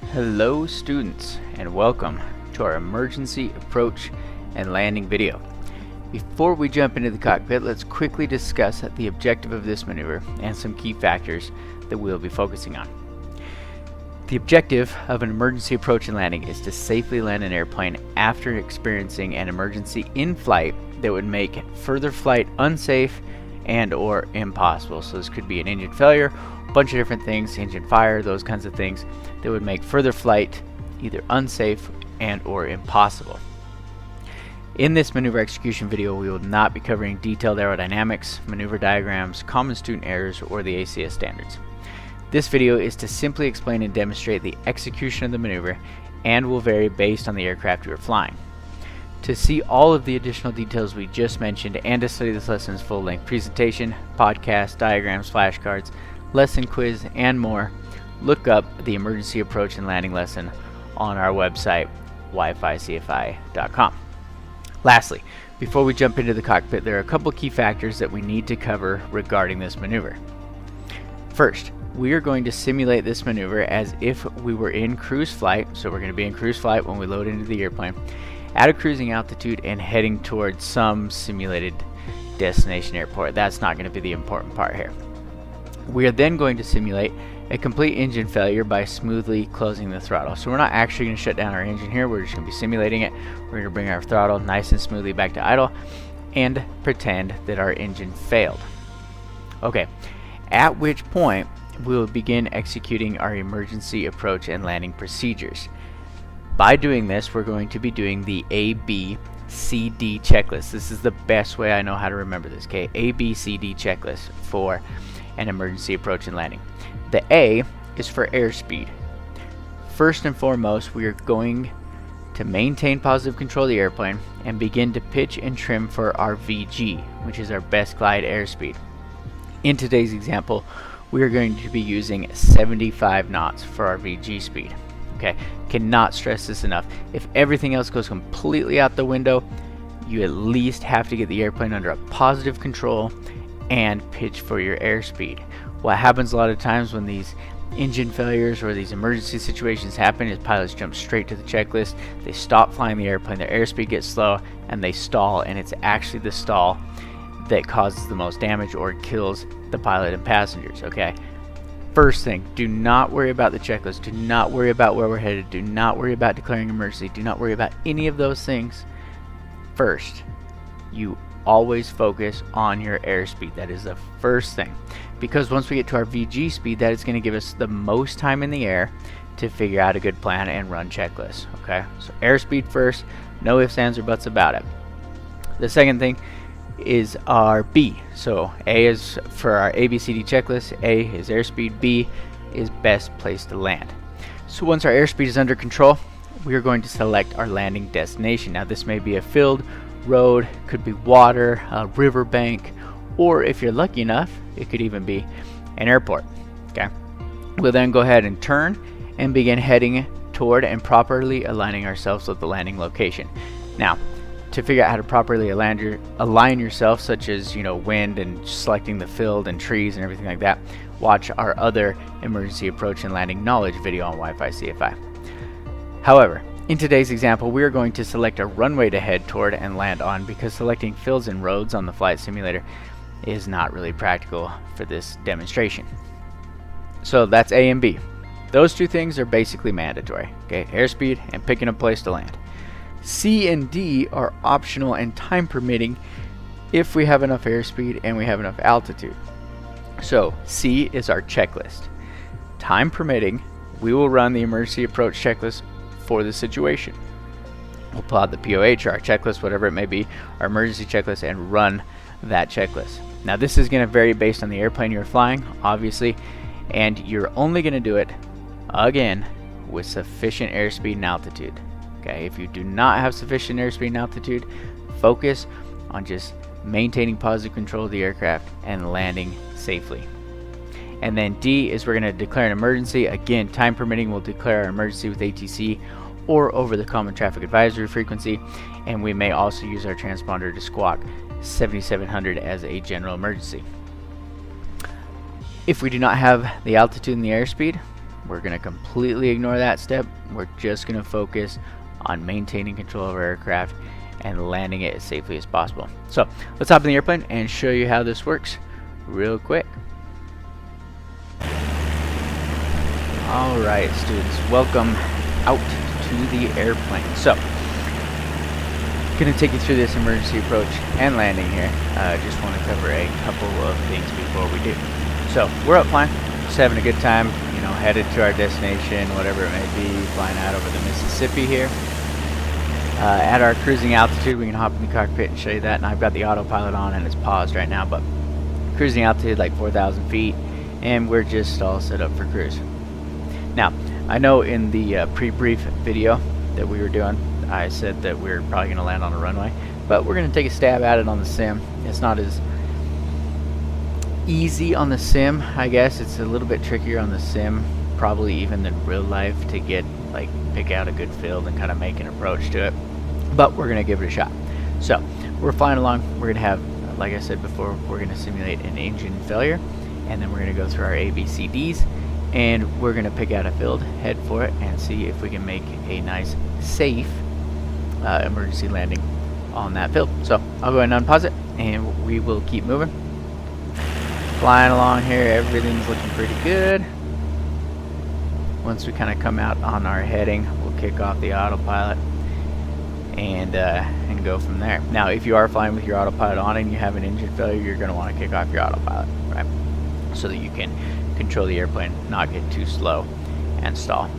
Hello students, and welcome to our emergency approach and landing video. Before we jump into the cockpit, let's quickly discuss the objective of this maneuver and some key factors that we'll be focusing on. The objective of an emergency approach and landing is to safely land an airplane after experiencing an emergency in flight that would make further flight unsafe and or impossible. So this could be an engine failure, a bunch of different things, engine fire, those kinds of things that would make further flight either unsafe and or impossible. In this maneuver execution video, we will not be covering detailed aerodynamics, maneuver diagrams, common student errors, or the ACS standards. This video is to simply explain and demonstrate the execution of the maneuver and will vary based on the aircraft you are flying. To see all of the additional details we just mentioned and to study this lesson's full-length presentation, podcast, diagrams, flashcards, lesson quiz, and more, look up the emergency approach and landing lesson on our website, wificfi.com. Lastly, before we jump into the cockpit, there are a couple key factors that we need to cover regarding this maneuver. First, we are going to simulate this maneuver as if we were in cruise flight, so we're going to be in cruise flight when we load into the airplane, at a cruising altitude and heading towards some simulated destination airport. That's not going to be the important part here. We are then going to simulate a complete engine failure by smoothly closing the throttle. So we're not actually going to shut down our engine here, we're just going to be simulating it. We're going to bring our throttle nice and smoothly back to idle and pretend that our engine failed. Okay, at which point we will begin executing our emergency approach and landing procedures. By doing this, we're going to be doing the ABCD checklist. This is the best way I know how to remember this, okay? ABCD checklist for an emergency approach and landing. The A is for airspeed. First and foremost, we are going to maintain positive control of the airplane and begin to pitch and trim for our VG, which is our best glide airspeed. In today's example, we are going to be using 75 knots for our VG speed. Okay, cannot stress this enough. If everything else goes completely out the window, you at least have to get the airplane under a positive control and pitch for your airspeed. What happens a lot of times when these engine failures or these emergency situations happen is pilots jump straight to the checklist, they stop flying the airplane, their airspeed gets slow, and they stall, and it's actually the stall that causes the most damage or kills the pilot and passengers, okay? First thing, do not worry about the checklist, do not worry about where we're headed, do not worry about declaring emergency, do not worry about any of those things. First, you always focus on your airspeed. That is the first thing, because once we get to our VG speed, that is going to give us the most time in the air to figure out a good plan and run checklists. Okay, so airspeed first, no ifs, ands, or buts about it. The second thing is our B. So A is for our ABCD checklist, A is airspeed, B is best place to land. So once our airspeed is under control, we are going to select our landing destination. Now this may be a field, road, could be water, a riverbank, or if you're lucky enough, it could even be an airport. Okay, we'll then go ahead and turn and begin heading toward and properly aligning ourselves with the landing location. Now, to figure out how to properly align yourself, such as wind and selecting the field and trees and everything like that, watch our other emergency approach and landing knowledge video on Wi-Fi CFI. However, in today's example, we are going to select a runway to head toward and land on, because selecting fields and roads on the flight simulator is not really practical for this demonstration. So that's A and B. Those two things are basically mandatory, okay? Airspeed and picking a place to land. C and D are optional and time permitting if we have enough airspeed and we have enough altitude. So C is our checklist. Time permitting, we will run the emergency approach checklist for the situation. We'll pull out the POH or our checklist, whatever it may be, our emergency checklist, and run that checklist. Now this is going to vary based on the airplane you're flying, obviously, and you're only going to do it, again, with sufficient airspeed and altitude. Okay, if you do not have sufficient airspeed and altitude, focus on just maintaining positive control of the aircraft and landing safely. And then D is we're going to declare an emergency. Again, time permitting, we'll declare our emergency with ATC or over the Common Traffic Advisory frequency, and we may also use our transponder to squawk 7700 as a general emergency. If we do not have the altitude and the airspeed, we're going to completely ignore that step. We're just going to focus on maintaining control of our aircraft and landing it as safely as possible. So let's hop in the airplane and show you how this works real quick. Alright students, welcome out to the airplane. So, going to take you through this emergency approach and landing here. Just want to cover a couple of things before we do. So, we're up flying, just having a good time, you know, headed to our destination, whatever it may be, flying out over the Mississippi here. At our cruising altitude, we can hop in the cockpit and show you that, and I've got the autopilot on and it's paused right now, but cruising altitude like 4,000 feet, and we're just all set up for cruise. Now, I know in the pre-brief video that we were doing, I said that we're probably going to land on a runway, but we're going to take a stab at it on the sim. It's not as easy on the sim, I guess. It's a little bit trickier on the sim, probably even than real life, to get, like, pick out a good field and kind of make an approach to it. But we're going to give it a shot. So, we're flying along. We're going to have, like I said before, we're going to simulate an engine failure, and then we're going to go through our ABCDs. And we're going to pick out a field, head for it, and see if we can make a nice, safe emergency landing on that field. So I'll go ahead and unpause it, and we will keep moving. Flying along here, everything's looking pretty good. Once we kind of come out on our heading, we'll kick off the autopilot and go from there. Now, if you are flying with your autopilot on and you have an engine failure, you're going to want to kick off your autopilot, right? So that you can control the airplane, not get too slow and stall.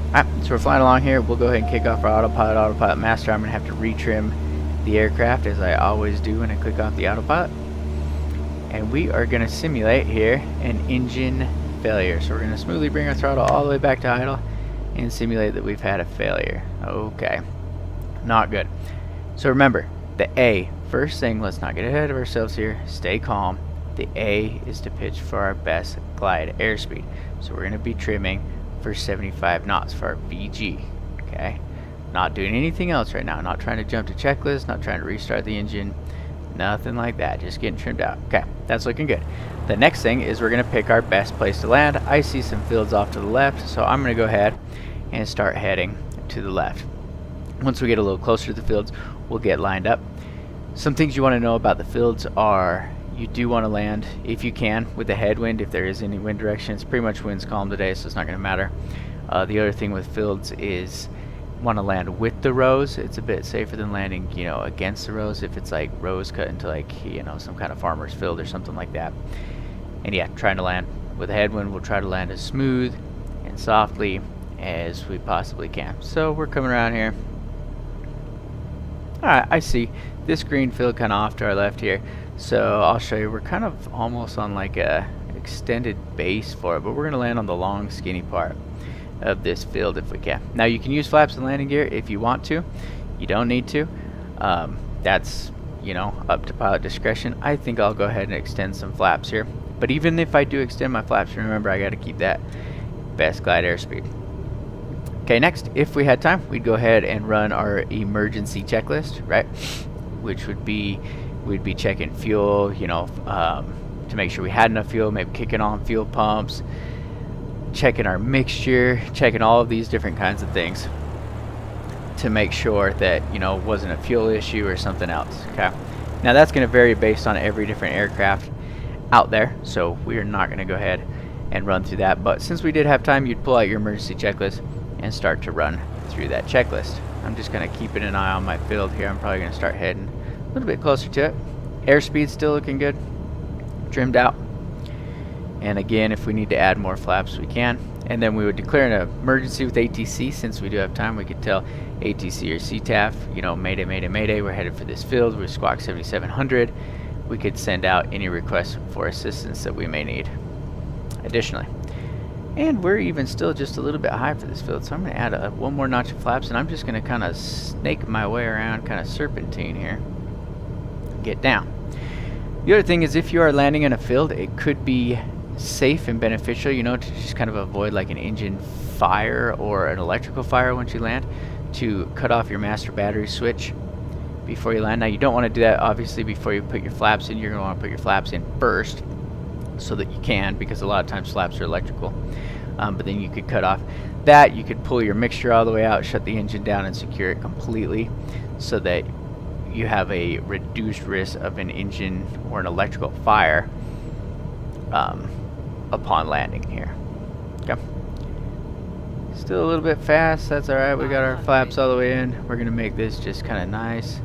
Alright, so we're flying along here. We'll go ahead and kick off our autopilot master. I'm going to have to retrim the aircraft as I always do when I click off the autopilot. And we are going to simulate here an engine failure. So we're going to smoothly bring our throttle all the way back to idle and simulate that we've had a failure. Okay, not good. So remember, the A, first thing, let's not get ahead of ourselves here. Stay calm. The A is to pitch for our best glide airspeed. So we're going to be trimming for 75 knots for our VG. Okay? Not doing anything else right now. Not trying to jump to checklist, not trying to restart the engine. Nothing like that. Just getting trimmed out. Okay, that's looking good. The next thing is we're going to pick our best place to land. I see some fields off to the left, so I'm going to go ahead and start heading to the left. Once we get a little closer to the fields, we'll get lined up. Some things you want to know about the fields are you do want to land, if you can, with the headwind. If there is any wind direction, it's pretty much wind's calm today, so it's not going to matter. The other thing with fields is want to land with the rows. It's a bit safer than landing, you know, against the rows. If it's like rows cut into, like, you know, some kind of farmer's field or something like that. And yeah, trying to land with a headwind, we'll try to land as smooth and softly as we possibly can. So we're coming around here. Alright, I see this green field kind of off to our left here. So I'll show you, we're kind of almost on like a extended base for it, but we're going to land on the long skinny part of this field if we can. Now you can use flaps and landing gear if you want to. You don't need to. That's, you know, up to pilot discretion. I think I'll go ahead and extend some flaps here. But even if I do extend my flaps, remember I got to keep that best glide airspeed. Okay, next, if we had time, we'd go ahead and run our emergency checklist, right? Which would be, we'd be checking fuel, you know, to make sure we had enough fuel, maybe kicking on fuel pumps, checking our mixture, checking all of these different kinds of things to make sure that, you know, it wasn't a fuel issue or something else. Okay, now that's going to vary based on every different aircraft out there, so we are not going to go ahead and run through that. But since we did have time, you'd pull out your emergency checklist and start to run through that checklist. I'm just kind of keeping an eye on my field here. I'm probably going to start heading a little bit closer to it. Airspeed's still looking good, trimmed out. And again, if we need to add more flaps, we can. And then we would declare an emergency with ATC. Since we do have time, we could tell ATC or CTAF, you know, mayday, mayday, mayday, we're headed for this field, we're squawk 7700. We could send out any requests for assistance that we may need additionally. And we're even still just a little bit high for this field, so I'm going to add one more notch of flaps, and I'm just going to kind of snake my way around, kind of serpentine here, get down. The other thing is, if you are landing in a field, it could be safe and beneficial, you know, to just kind of avoid like an engine fire or an electrical fire once you land, to cut off your master battery switch before you land. Now you don't want to do that obviously before you put your flaps in. You're going to want to put your flaps in first so that you can, because a lot of times flaps are electrical. but then you could cut off that. You could pull your mixture all the way out, shut the engine down, and secure it completely so that you have a reduced risk of an engine or an electrical fire upon landing here. Okay. Still a little bit fast, that's alright. We got our flaps all the way in. We're going to make this just kind of nice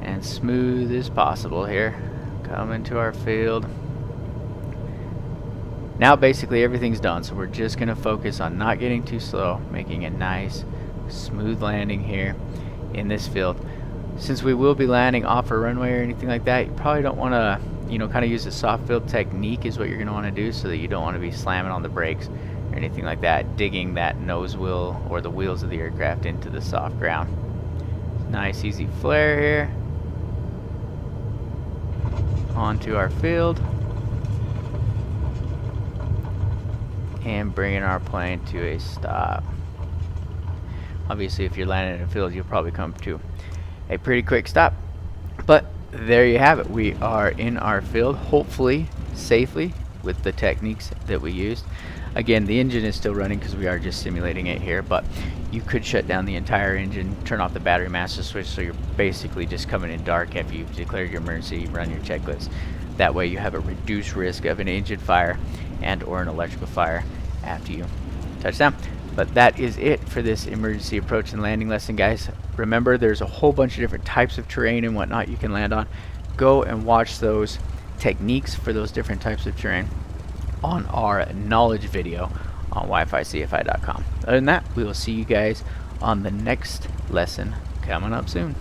and smooth as possible here. Come into our field. Now basically everything's done, so we're just going to focus on not getting too slow, making a nice smooth landing here in this field. Since we will be landing off a runway or anything like that, you probably don't want to, you know, kind of use a soft field technique is what you're going to want to do, so that you don't want to be slamming on the brakes or anything like that, digging that nose wheel or the wheels of the aircraft into the soft ground. Nice easy flare here. Onto our field. And bringing our plane to a stop. Obviously if you're landing in a field, you'll probably come to a pretty quick stop. But there you have it. We are in our field, hopefully safely with the techniques that we used. Again, the engine is still running because we are just simulating it here, but you could shut down the entire engine, turn off the battery master switch, so you're basically just coming in dark after you've declared your emergency, run your checklist. That way you have a reduced risk of an engine fire and or an electrical fire after you touch down. But that is it for this emergency approach and landing lesson, guys. Remember, there's a whole bunch of different types of terrain and whatnot you can land on. Go and watch those techniques for those different types of terrain on our knowledge video on wificfi.com. Other than that, we will see you guys on the next lesson coming up soon.